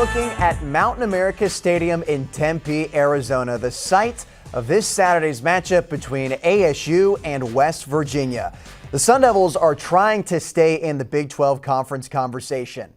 looking at Mountain America Stadium in Tempe, Arizona, the site of this Saturday's matchup between ASU and West Virginia. The Sun Devils are trying to stay in the Big 12 conference conversation.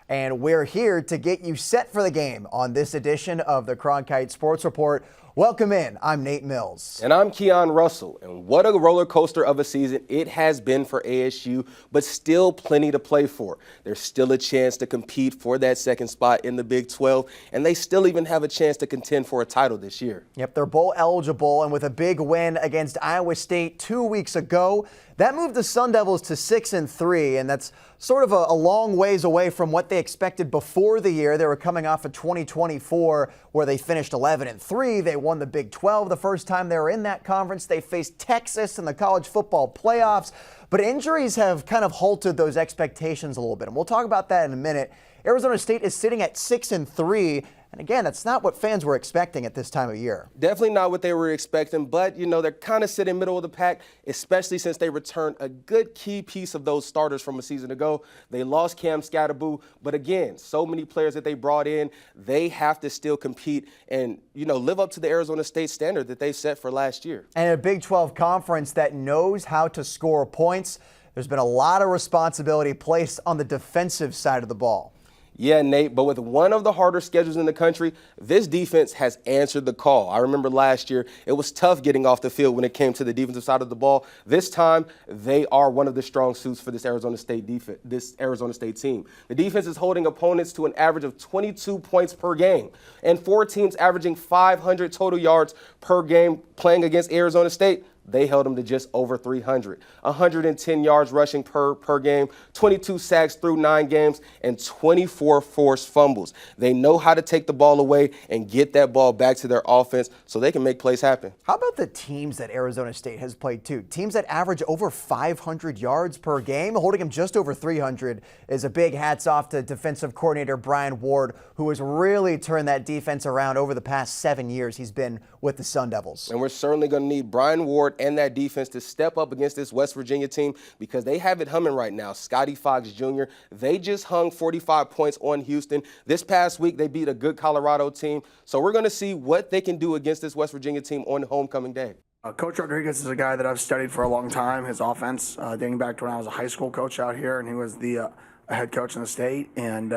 And we're here to get you set for the game on this edition of the Cronkite Sports Report. Welcome in. I'm Nate Mills. And I'm Keon Russell. And what a roller coaster of a season it has been for ASU, but still plenty to play for. There's still a chance to compete for that second spot in the Big 12, and they still even have a chance to contend for a title this year. Yep, they're bowl eligible, and with a big win against Iowa State 2 weeks ago, that moved the Sun Devils to 6-3, and that's sort of a long ways away from what they expected before the year. They were coming off of 2024 where they finished 11-3. They won the Big 12 the first time they were in that conference. They faced Texas in the college football playoffs, but injuries have kind of halted those expectations a little bit, and we'll talk about that in a minute. Arizona State is sitting at 6-3. And again, that's not what fans were expecting at this time of year. Definitely not what they were expecting, but, they're kind of sitting middle of the pack, especially since they returned a good key piece of those starters from a season ago. They lost Cam Scatterboo, but again, so many players that they brought in, they have to still compete and, live up to the Arizona State standard that they set for last year. And a Big 12 conference that knows how to score points. There's been a lot of responsibility placed on the defensive side of the ball. Yeah, Nate, but with one of the harder schedules in the country, this defense has answered the call. I remember last year, it was tough getting off the field when it came to the defensive side of the ball. This time, they are one of the strong suits for this Arizona State team. The defense is holding opponents to an average of 22 points per game, and 4 teams averaging 500 total yards per game playing against Arizona State. They held them to just over 300, 110 yards rushing per game, 22 sacks through 9 games, and 24 forced fumbles. They know how to take the ball away and get that ball back to their offense so they can make plays happen. How about the teams that Arizona State has played too? Teams that average over 500 yards per game, holding them just over 300 is a big hats off to defensive coordinator Brian Ward, who has really turned that defense around over the past 7 years he's been with the Sun Devils. And we're certainly going to need Brian Ward and that defense to step up against this West Virginia team because they have it humming right now. Scotty Fox Jr., they just hung 45 points on Houston. This past week, they beat a good Colorado team. So we're going to see what they can do against this West Virginia team on homecoming day. Coach Rodriguez is a guy that I've studied for a long time, his offense, dating back to when I was a high school coach out here, and he was the head coach in the state. And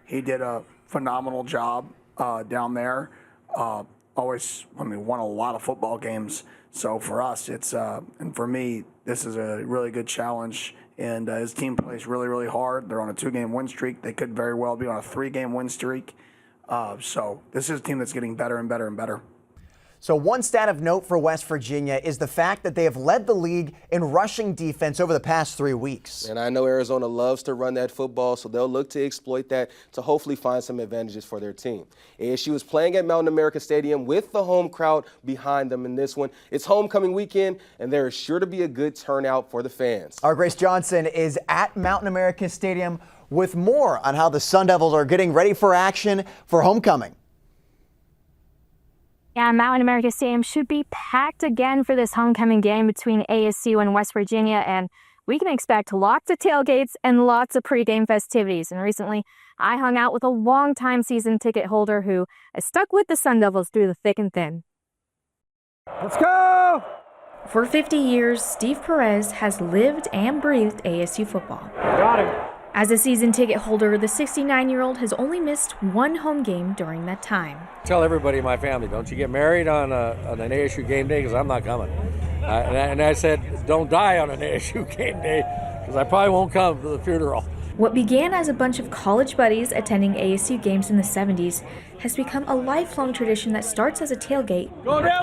he did a phenomenal job down there. Won a lot of football games. So for us, and for me, this is a really good challenge. And his team plays really, really hard. They're on a 2-game win streak. They could very well be on a 3-game win streak. So this is a team that's getting better and better and better. So one stat of note for West Virginia is the fact that they have led the league in rushing defense over the past 3 weeks. And I know Arizona loves to run that football, so they'll look to exploit that to hopefully find some advantages for their team. ASU is playing at Mountain America Stadium with the home crowd behind them in this one. It's homecoming weekend, and there is sure to be a good turnout for the fans. Our Grace Johnson is at Mountain America Stadium with more on how the Sun Devils are getting ready for action for homecoming. Yeah, Mountain America Stadium should be packed again for this homecoming game between ASU and West Virginia, and we can expect lots of tailgates and lots of pregame festivities. And recently, I hung out with a longtime season ticket holder who has stuck with the Sun Devils through the thick and thin. Let's go! For 50 years, Steve Perez has lived and breathed ASU football. Got him. As a season ticket holder, the 69-year-old has only missed one home game during that time. Tell everybody in my family, don't you get married on an ASU game day because I'm not coming. And I said, don't die on an ASU game day because I probably won't come to the funeral. What began as a bunch of college buddies attending ASU games in the 70s has become a lifelong tradition that starts as a tailgate. Go Devils!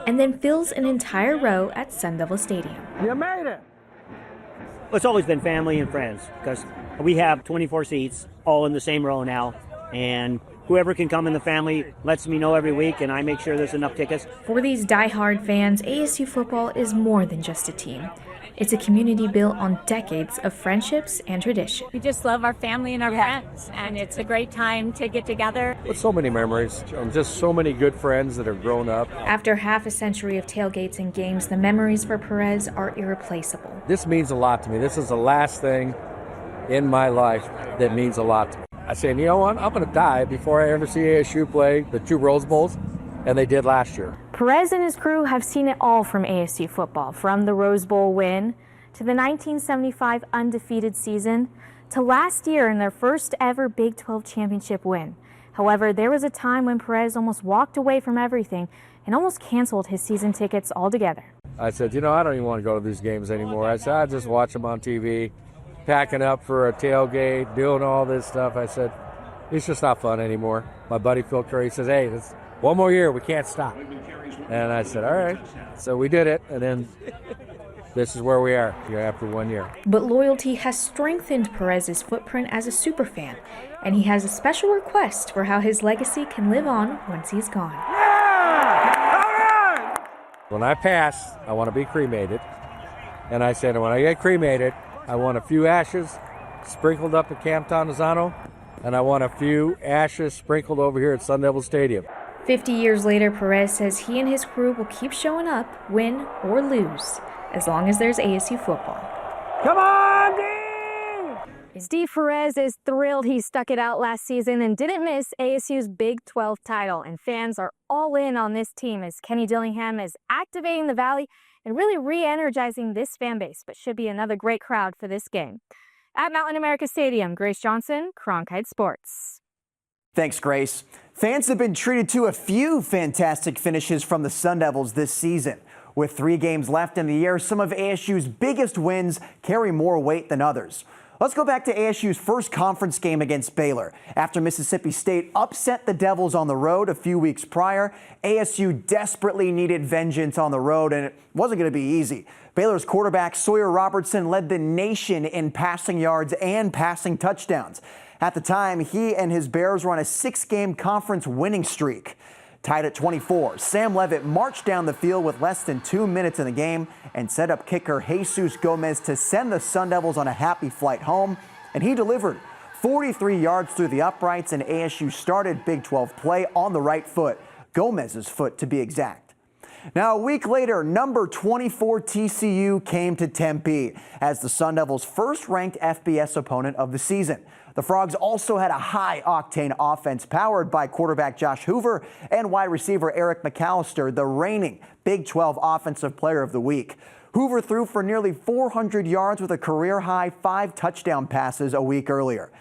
And then fills an entire row at Sun Devil Stadium. You made it! Well, it's always been family and friends because we have 24 seats all in the same row now, and whoever can come in the family lets me know every week, and I make sure there's enough tickets. For these diehard fans, ASU football is more than just a team. It's a community built on decades of friendships and tradition. We just love our family and our friends, and it's a great time to get together. With so many memories and just so many good friends that have grown up. After half a century of tailgates and games, the memories for Perez are irreplaceable. This means a lot to me. This is the last thing in my life that means a lot to me. I said, you know what, I'm going to die before I ever see ASU play the 2 Rose Bowls, and they did last year. Perez and his crew have seen it all from ASU football, from the Rose Bowl win to the 1975 undefeated season to last year in their first ever Big 12 championship win. However, there was a time when Perez almost walked away from everything and almost canceled his season tickets altogether. I said, you know, I don't even want to go to these games anymore. I said, I just watch them on TV, packing up for a tailgate, doing all this stuff. I said, it's just not fun anymore. My buddy Phil Curry says, hey, this one more year, we can't stop. And I said, all right. So we did it, and then this is where we are after 1 year. But loyalty has strengthened Perez's footprint as a superfan, and he has a special request for how his legacy can live on once he's gone. When I pass, I want to be cremated. And I said, when I get cremated, I want a few ashes sprinkled up at Camp Tonizano, and I want a few ashes sprinkled over here at Sun Devil Stadium. 50 years later, Perez says he and his crew will keep showing up, win or lose, as long as there's ASU football. Come on, D! Steve Perez is thrilled he stuck it out last season and didn't miss ASU's Big 12 title, and fans are all in on this team as Kenny Dillingham is activating the Valley and really re-energizing this fan base, but should be another great crowd for this game. At Mountain America Stadium, Grace Johnson, Cronkite Sports. Thanks, Grace. Fans have been treated to a few fantastic finishes from the Sun Devils this season. With 3 games left in the year, some of ASU's biggest wins carry more weight than others. Let's go back to ASU's first conference game against Baylor. After Mississippi State upset the Devils on the road a few weeks prior, ASU desperately needed vengeance on the road, and it wasn't going to be easy. Baylor's quarterback Sawyer Robertson led the nation in passing yards and passing touchdowns. At the time, he and his Bears were on a 6-game conference winning streak. Tied at 24, Sam Levitt marched down the field with less than 2 minutes in the game and set up kicker Jesus Gomez to send the Sun Devils on a happy flight home. And he delivered 43 yards through the uprights, and ASU started Big 12 play on the right foot, Gomez's foot to be exact. Now, a week later, number 24 TCU came to Tempe as the Sun Devils' first-ranked FBS opponent of the season. The Frogs also had a high-octane offense powered by quarterback Josh Hoover and wide receiver Eric McAllister, the reigning Big 12 Offensive Player of the Week. Hoover threw for nearly 400 yards with a career-high 5 touchdown passes a week earlier.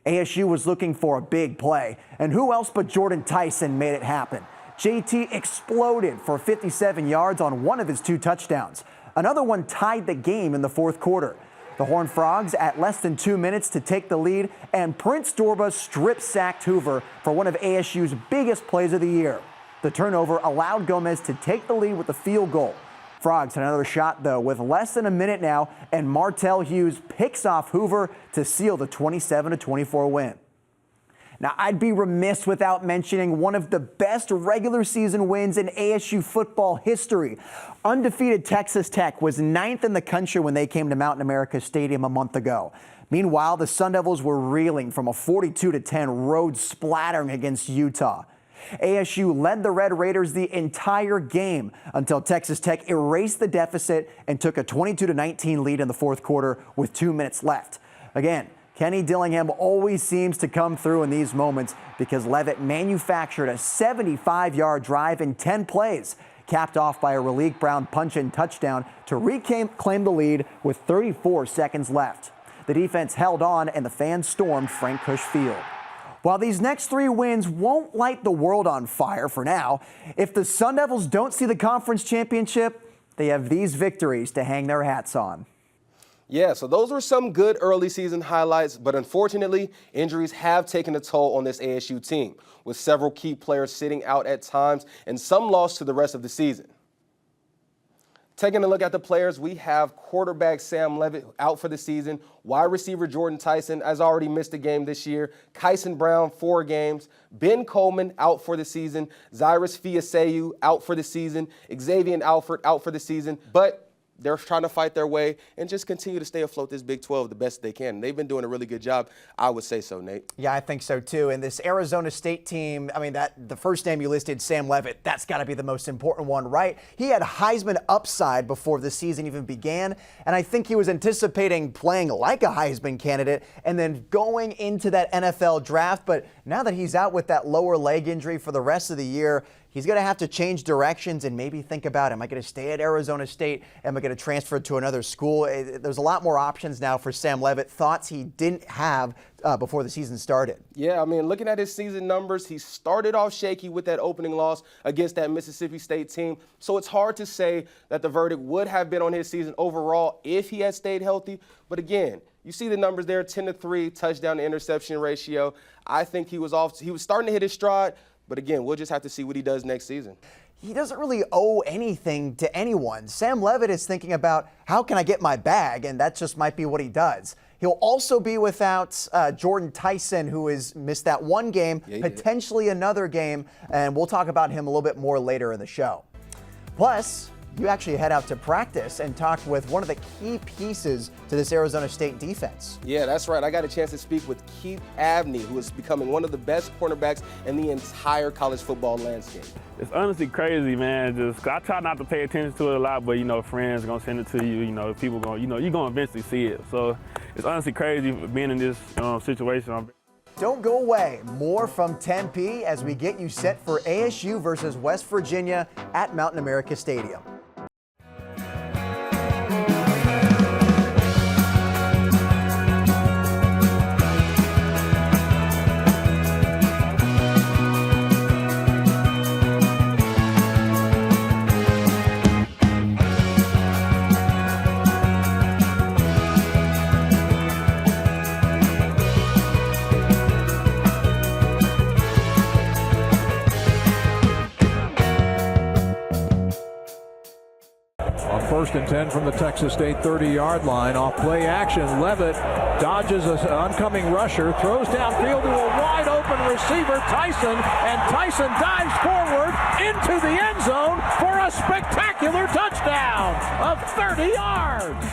ASU was looking for a big play, and who else but Jordan Tyson made it happen. JT exploded for 57 yards on one of his 2 touchdowns. Another one tied the game in the fourth quarter. The Horned Frogs at less than 2 minutes to take the lead, and Prince Dorba strip-sacked Hoover for one of ASU's biggest plays of the year. The turnover allowed Gomez to take the lead with a field goal. Frogs had another shot, though, with less than a minute now, and Martell Hughes picks off Hoover to seal the 27-24 win. Now, I'd be remiss without mentioning one of the best regular season wins in ASU football history. Undefeated Texas Tech was 9th in the country when they came to Mountain America Stadium a month ago. Meanwhile, the Sun Devils were reeling from a 42-10 road splattering against Utah. ASU led the Red Raiders the entire game until Texas Tech erased the deficit and took a 22-19 lead in the fourth quarter with 2 minutes left. Again, Kenny Dillingham always seems to come through in these moments because Levitt manufactured a 75-yard drive in 10 plays, capped off by a Raleek Brown punch-in touchdown to reclaim the lead with 34 seconds left. The defense held on and the fans stormed Frank Cush Field. While these next 3 wins won't light the world on fire for now, if the Sun Devils don't see the conference championship, they have these victories to hang their hats on. Yeah, so those were some good early season highlights, but unfortunately, injuries have taken a toll on this ASU team, with several key players sitting out at times and some lost to the rest of the season. Taking a look at the players, we have quarterback Sam Levitt out for the season, wide receiver Jordan Tyson has already missed a game this year, Kyson Brown 4 games, Ben Coleman out for the season, Cyrus Fiaseyu out for the season, Xavier Alford out for the season, but they're trying to fight their way and just continue to stay afloat this Big 12 the best they can. They've been doing a really good job. I would say so, Nate. Yeah, I think so too. And this Arizona State team, I mean, the first name you listed, Sam Leavitt, that's got to be the most important one, right? He had Heisman upside before the season even began, and I think he was anticipating playing like a Heisman candidate and then going into that NFL draft. But now that he's out with that lower leg injury for the rest of the year, he's going to have to change directions and maybe think about, am I going to stay at Arizona State? Am I going to transfer to another school? There's a lot more options now for Sam Leavitt, thoughts he didn't have before the season started. Yeah, I mean, looking at his season numbers, he started off shaky with that opening loss against that Mississippi State team. So it's hard to say that the verdict would have been on his season overall if he had stayed healthy. But again, you see the numbers there, 10-3, touchdown to interception ratio. I think he was starting to hit his stride. But again, we'll just have to see what he does next season. He doesn't really owe anything to anyone. Sam Leavitt is thinking about, how can I get my bag? And that just might be what he does. He'll also be without Jordan Tyson, who has missed that one game, potentially another game. And we'll talk about him a little bit more later in the show. Plus, you actually head out to practice and talk with one of the key pieces to this Arizona State defense. Yeah, that's right. I got a chance to speak with Keith Abney, who is becoming one of the best cornerbacks in the entire college football landscape. It's honestly crazy, man. I try not to pay attention to it a lot, but, friends are going to send it to you. People going, you're going to eventually see it. So it's honestly crazy being in this situation. Don't go away. More from Tempe as we get you set for ASU versus West Virginia at Mountain America Stadium. First and 10 from the Texas State 30-yard line. Off play action, Leavitt dodges an oncoming rusher, throws downfield to a wide-open receiver, Tyson, and Tyson dives forward into the end zone for a spectacular touchdown of 30 yards.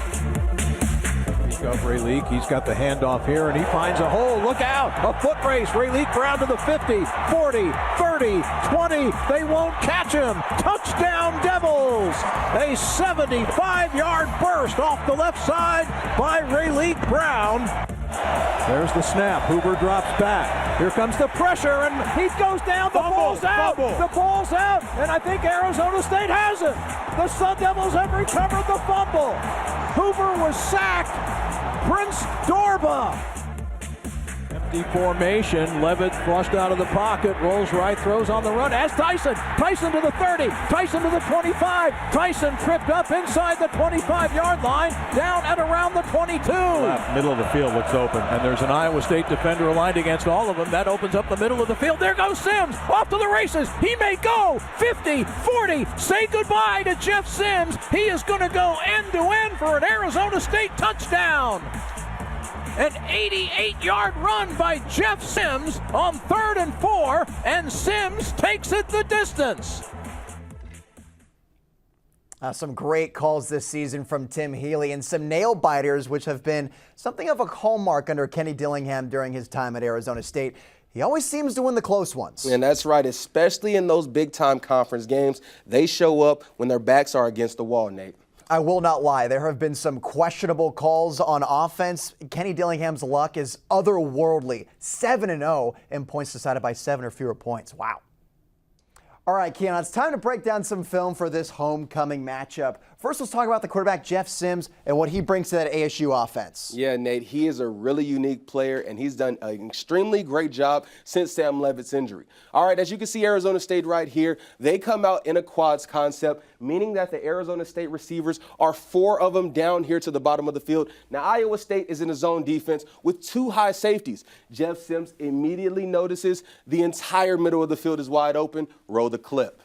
Ray Leak, he's got the handoff here, and he finds a hole. Look out! A foot race. Ray Leak round to the 50, 40, 30, 20. They won't catch him. Touchdown Devils! A 75-yard burst off the left side by Ray Leak Brown. There's the snap. Hoover drops back. Here comes the pressure, and he goes down. The ball's out. The ball's out, and I think Arizona State has it. The Sun Devils have recovered the fumble. Hoover was sacked. Prince Dorba. Empty formation. Leavitt flushed out of the pocket, rolls right, throws on the run as Tyson. Tyson to the 30, Tyson to the 25. Tyson tripped up inside the 25-yard line, down at around the 22. Middle of the field looks open, and there's an Iowa State defender aligned against all of them. That opens up the middle of the field. There goes Sims, off to the races. He may go 50, 40. Say goodbye to Jeff Sims. He is going to go end-to-end for an Arizona State touchdown. An 88-yard run by Jeff Sims on 3rd and 4, and Sims takes it the distance. Some great calls this season from Tim Healy and some nail biters, which have been something of a hallmark under Kenny Dillingham during his time at Arizona State. He always seems to win the close ones. And that's right, especially in those big-time conference games. They show up when their backs are against the wall, Nate. I will not lie. There have been some questionable calls on offense. Kenny Dillingham's luck is otherworldly. 7-0 in points decided by 7 or fewer points. Wow. All right, Keon, it's time to break down some film for this homecoming matchup. First, let's talk about the quarterback, Jeff Sims, and what he brings to that ASU offense. Yeah, Nate, he is a really unique player, and he's done an extremely great job since Sam Leavitt's injury. All right, as you can see, Arizona State right here, they come out in a quads concept, meaning that the Arizona State receivers are 4 of them down here to the bottom of the field. Now, Iowa State is in a zone defense with 2 high safeties. Jeff Sims immediately notices the entire middle of the field is wide open. Roll the clip.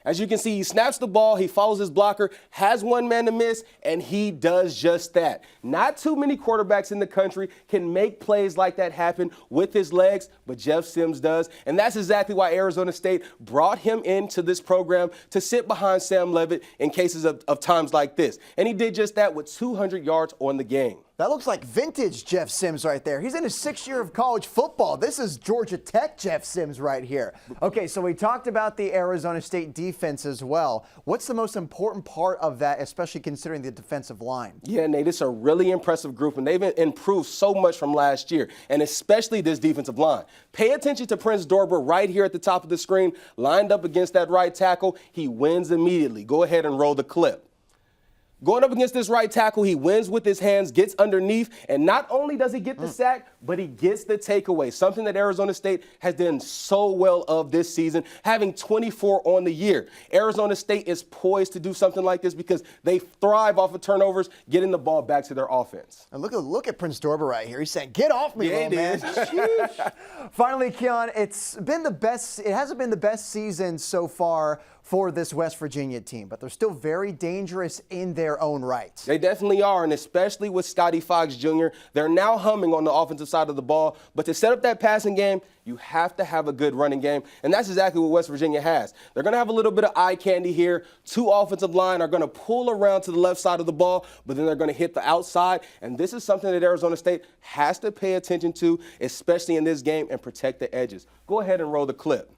As you can see, he snaps the ball, he follows his blocker, has one man to miss, and he does just that. Not too many quarterbacks in the country can make plays like that happen with his legs, but Jeff Sims does. And that's exactly why Arizona State brought him into this program to sit behind Sam Leavitt in cases of times like this. And he did just that with 200 yards on the game. That looks like vintage Jeff Sims right there. He's in his 6th year of college football. This is Georgia Tech Jeff Sims right here. Okay, so we talked about the Arizona State defense as well. What's the most important part of that, especially considering the defensive line? Yeah, Nate, it's a really impressive group, and they've improved so much from last year, and especially this defensive line. Pay attention to Prince Dorber right here at the top of the screen, lined up against that right tackle. He wins immediately. Go ahead and roll the clip. Going up against this right tackle, he wins with his hands, gets underneath, and not only does he get the sack, but he gets the takeaway, something that Arizona State has done so well of this season, having 24 on the year. Arizona State is poised to do something like this because they thrive off of turnovers, getting the ball back to their offense. And look at Prince Dorber right here. He's saying, "Get off me, little man." Finally, Keon, it hasn't been the best season so far for this West Virginia team, but they're still very dangerous in their own right. They definitely are, and especially with Scotty Fox Jr., they're now humming on the offensive side of the ball, but to set up that passing game, you have to have a good running game, and that's exactly what West Virginia has. They're going to have a little bit of eye candy here. 2 offensive line are going to pull around to the left side of the ball, but then they're going to hit the outside, and this is something that Arizona State has to pay attention to, especially in this game, and protect the edges. Go ahead and roll the clip.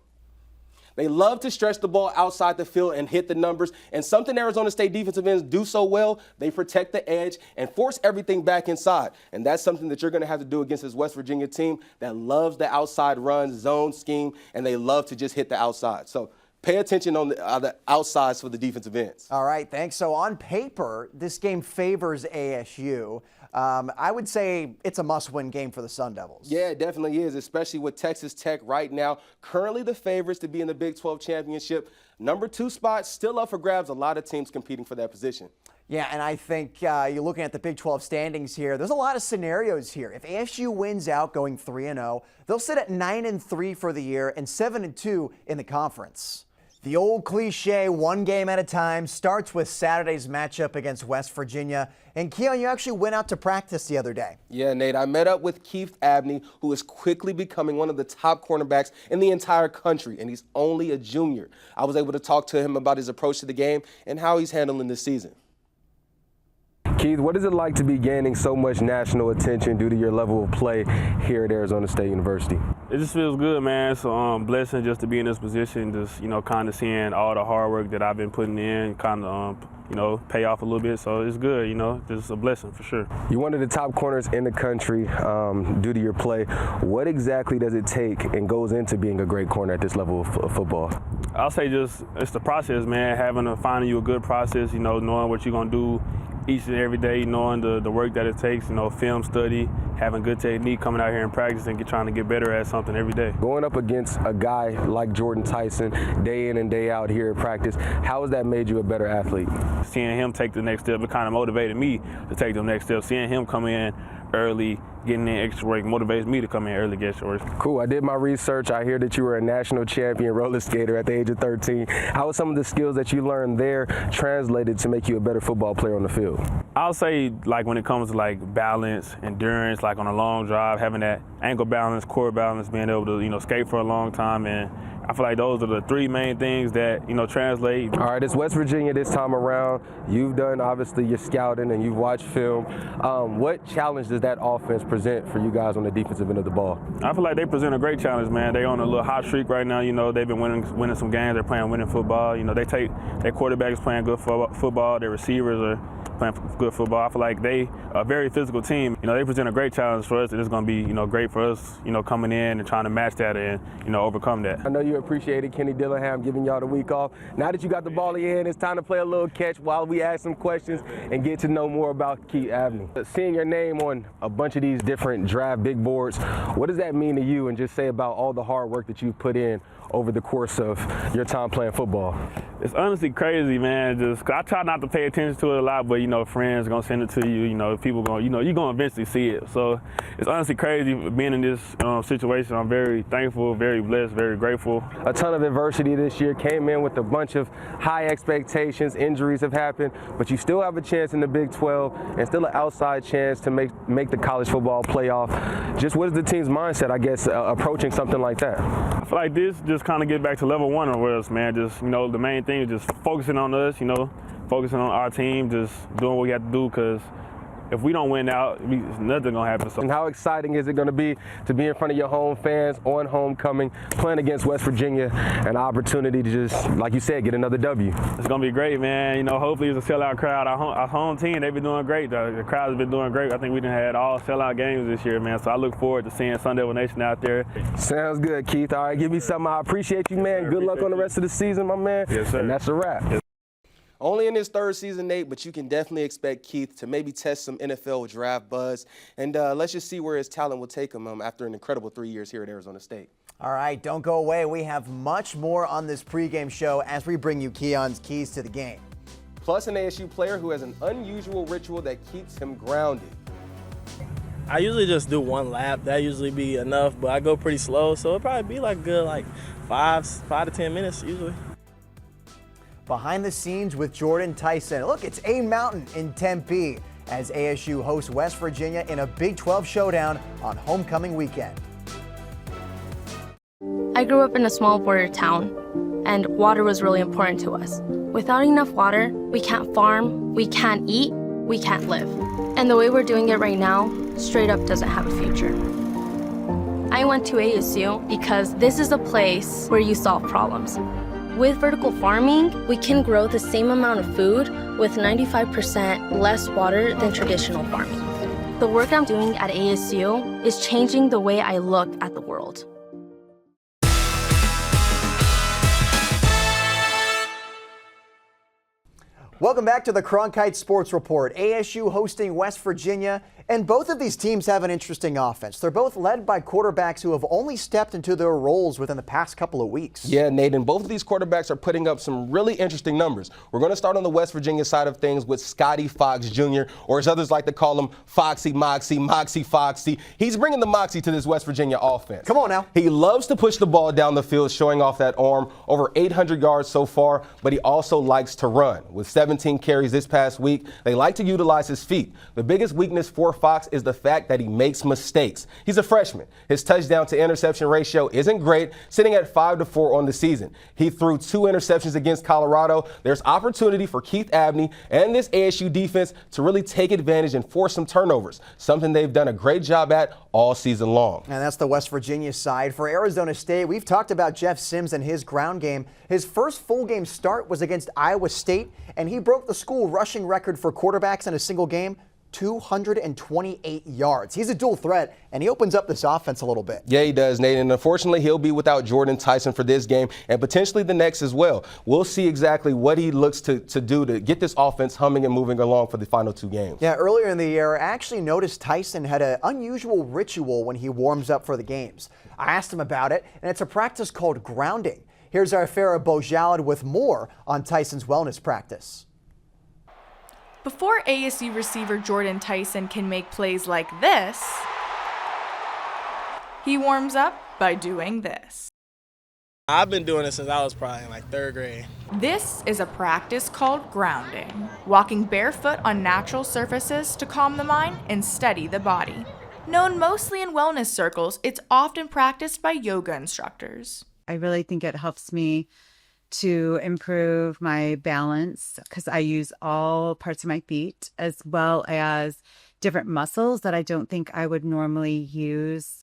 They love to stretch the ball outside the field and hit the numbers. And something Arizona State defensive ends do so well, they protect the edge and force everything back inside. And that's something that you're going to have to do against this West Virginia team that loves the outside run, zone scheme, and they love to just hit the outside. So pay attention on the outsides for the defensive ends. All right, thanks. So on paper, this game favors ASU. I would say it's a must-win game for the Sun Devils. Yeah, it definitely is, especially with Texas Tech right now, currently the favorites to be in the Big 12 championship. Number 2 spot still up for grabs. A lot of teams competing for that position. Yeah, and I think you're looking at the Big 12 standings here. There's a lot of scenarios here. If ASU wins out going 3-0, they'll sit at 9-3 for the year and 7-2 in the conference. The old cliche, one game at a time, starts with Saturday's matchup against West Virginia. And Keon, you actually went out to practice the other day. Yeah, Nate, I met up with Keith Abney, who is quickly becoming one of the top cornerbacks in the entire country, and he's only a junior. I was able to talk to him about his approach to the game and how he's handling this season. Keith, what is it like to be gaining so much national attention due to your level of play here at Arizona State University? It just feels good, man. It's a blessing just to be in this position, just, kind of seeing all the hard work that I've been putting in, kind of, pay off a little bit. So it's good, just a blessing for sure. You're one of the top corners in the country due to your play. What exactly does it take and goes into being a great corner at this level of football? I'll say just it's the process, man, finding you a good process, knowing what you're going to do each and every day, knowing the work that it takes, film study, having good technique, coming out here and practice and trying to get better at something every day. Going up against a guy like Jordan Tyson day in and day out here at practice, how has that made you a better athlete? Seeing him take the next step, it kind of motivated me to take the next step. Seeing him come in early, getting in extra work motivates me to come in early, get extra work. Cool. I did my research. I hear that you were a national champion roller skater at the age of 13. How are some of the skills that you learned there translated to make you a better football player on the field? I'll say, when it comes to balance, endurance, on a long drive, having that ankle balance, core balance, being able to skate for a long time, and I feel like those are the 3 main things that translate. All right, it's West Virginia this time around. You've done obviously your scouting and you've watched film. What challenge does that offense present for you guys on the defensive end of the ball? I feel like they present a great challenge, man. They're on a little hot streak right now. They've been winning some games. They're playing winning football. Their quarterback is playing good football. Their receivers are playing good football. I feel like they are a very physical team. They present a great challenge for us, and it's going to be, great for us, coming in and trying to match that and, overcome that. I know you appreciated Kenny Dillingham giving y'all the week off. Now that you got the ball in your hand, it's time to play a little catch while we ask some questions and get to know more about Keith Abney. Seeing your name on a bunch of these different draft big boards, what does that mean to you, and just say about all the hard work that you've put in over the course of your time playing football? It's honestly crazy, man. I try not to pay attention to it a lot, but friends are gonna send it to you. People gonna, you're gonna eventually see it. So it's honestly crazy being in this situation. I'm very thankful, very blessed, very grateful. A ton of adversity this year, came in with a bunch of high expectations. Injuries have happened, but you still have a chance in the Big 12 and still an outside chance to make the college football playoff. Just what is the team's mindset, I guess, approaching something like that? I feel like this just kind of get back to level one of us, man. Just, the main thing is just focusing on us, focusing on our team, just doing what we have to do, because if we don't win out, nothing gonna happen. So. And how exciting is it going to be in front of your home fans on homecoming, playing against West Virginia, an opportunity to just, like you said, get another W? It's gonna be great, man. Hopefully it's a sellout crowd. Our home team, they've been doing great. The crowd has been doing great. I think we done had all sellout games this year, man. So I look forward to seeing Sun Devil Nation out there. Sounds good, Keith. All right, give me something. I appreciate you, man. Yes, good luck on the rest of the season, my man. Yes, sir. And that's a wrap. Yes. Only in his third season, Nate, but you can definitely expect Keith to maybe test some NFL draft buzz. And let's just see where his talent will take him after an incredible 3 years here at Arizona State. All right, don't go away. We have much more on this pregame show as we bring you Keon's keys to the game. Plus an ASU player who has an unusual ritual that keeps him grounded. I usually just do one lap. That usually be enough, but I go pretty slow, so it'll probably be good 5 to 10 minutes usually. Behind the scenes with Jordan Tyson. Look, it's A Mountain in Tempe as ASU hosts West Virginia in a Big 12 showdown on homecoming weekend. I grew up in a small border town, and water was really important to us. Without enough water, we can't farm, we can't eat, we can't live. And the way we're doing it right now, straight up doesn't have a future. I went to ASU because this is a place where you solve problems. With vertical farming, we can grow the same amount of food with 95% less water than traditional farming. The work I'm doing at ASU is changing the way I look at the world. Welcome back to the Cronkite Sports Report. ASU hosting West Virginia, and both of these teams have an interesting offense. They're both led by quarterbacks who have only stepped into their roles within the past couple of weeks. Yeah, Nate, and both of these quarterbacks are putting up some really interesting numbers. We're going to start on the West Virginia side of things with Scotty Fox Jr., or as others like to call him, Foxy Moxie, Moxie Foxy. He's bringing the Moxie to this West Virginia offense. Come on now. He loves to push the ball down the field, showing off that arm, over 800 yards so far, but he also likes to run. With 17 carries this past week, they like to utilize his feet. The biggest weakness for Fox is the fact that he makes mistakes. He's a freshman. His touchdown to interception ratio isn't great, sitting at 5-4 on the season. He threw 2 interceptions against Colorado. There's opportunity for Keith Abney and this ASU defense to really take advantage and force some turnovers, something they've done a great job at all season long. And that's the West Virginia side. For Arizona State, we've talked about Jeff Sims and his ground game. His first full game start was against Iowa State, and he broke the school rushing record for quarterbacks in a single game. 228 yards. He's a dual threat, and he opens up this offense a little bit. Yeah, he does, Nate, and unfortunately, he'll be without Jordan Tyson for this game and potentially the next as well. We'll see exactly what he looks to do to get this offense humming and moving along for the final 2 games. Yeah, earlier in the year, I actually noticed Tyson had an unusual ritual when he warms up for the games. I asked him about it, and it's a practice called grounding. Here's our Farah Bojalad with more on Tyson's wellness practice. Before ASU receiver Jordan Tyson can make plays like this, he warms up by doing this. I've been doing it since I was probably in 3rd grade. This is a practice called grounding, walking barefoot on natural surfaces to calm the mind and steady the body. Known mostly in wellness circles, it's often practiced by yoga instructors. I really think it helps me to improve my balance because I use all parts of my feet as well as different muscles that I don't think I would normally use.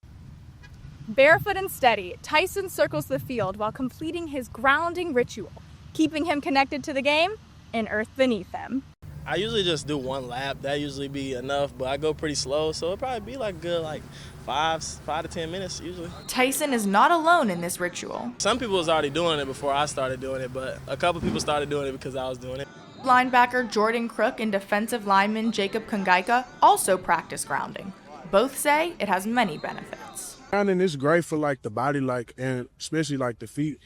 Barefoot and steady, Tyson circles the field while completing his grounding ritual, keeping him connected to the game and earth beneath him. I usually just do one lap. That usually be enough, but I go pretty slow, so it'll probably be good 5 to 10 minutes usually. Tyson is not alone in this ritual. Some people was already doing it before I started doing it, but a couple people started doing it because I was doing it. Linebacker Jordan Crook and defensive lineman Jacob Kongaika also practice grounding. Both say it has many benefits. Grounding is great for like the body, like, and especially like the feet.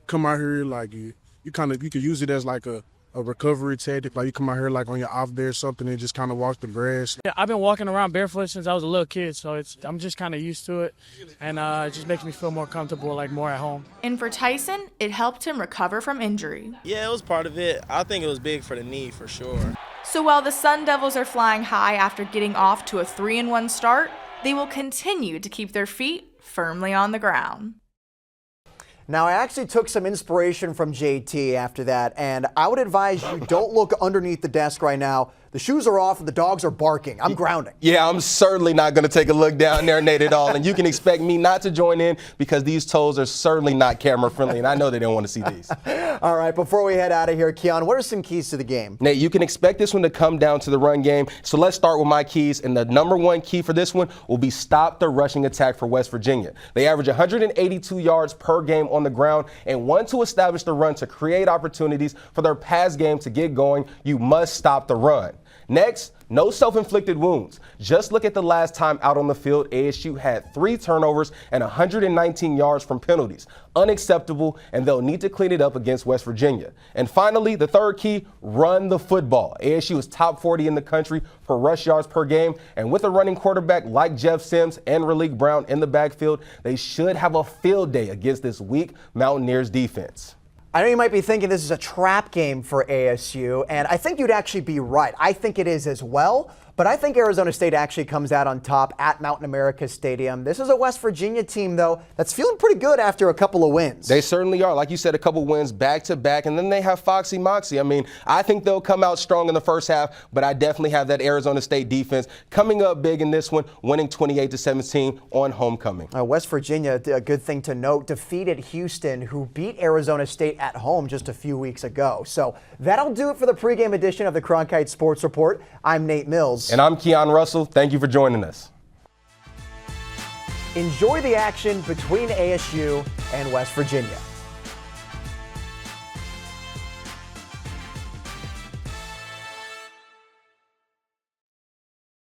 Come out here like you could use it as like a recovery tactic. Like you come out here like on your off day or something and just kind of walk the grass. Yeah, I've been walking around barefoot since I was a little kid, so I'm just kind of used to it, and it just makes me feel more comfortable, like more at home. And for Tyson, it helped him recover from injury. Yeah, it was part of it. I think it was big for the knee for sure. So while the Sun Devils are flying high after getting off to a 3-1 start, they will continue to keep their feet firmly on the ground. Now, I actually took some inspiration from JT after that, and I would advise you don't look underneath the desk right now. The shoes are off and the dogs are barking. I'm grounding. Yeah, I'm certainly not going to take a look down there, Nate, at all. And you can expect me not to join in because these toes are certainly not camera friendly, and I know they don't want to see these. All right, before we head out of here, Keon, what are some keys to the game? Nate, you can expect this one to come down to the run game. So let's start with my keys. And the number one key for this one will be stop the rushing attack for West Virginia. They average 182 yards per game on the ground and want to establish the run to create opportunities for their pass game to get going. You must stop the run. Next, no self-inflicted wounds. Just look at the last time out on the field, ASU had 3 turnovers and 119 yards from penalties. Unacceptable, and they'll need to clean it up against West Virginia. And finally, the third key, run the football. ASU is top 40 in the country for rush yards per game, and with a running quarterback like Jeff Sims and Raleek Brown in the backfield, they should have a field day against this weak Mountaineers defense. I know you might be thinking this is a trap game for ASU, and I think you'd actually be right. I think it is as well, but I think Arizona State actually comes out on top at Mountain America Stadium. This is a West Virginia team, though, that's feeling pretty good after a couple of wins. They certainly are. Like you said, a couple wins back-to-back, and then they have Foxy Moxie. I mean, I think they'll come out strong in the first half, but I definitely have that Arizona State defense coming up big in this one, winning 28-17 on homecoming. West Virginia, a good thing to note, defeated Houston, who beat Arizona State at home just a few weeks ago. So that'll do it for the pregame edition of the Cronkite Sports Report. I'm Nate Mills. And I'm Keon Russell. Thank you for joining us. Enjoy the action between ASU and West Virginia.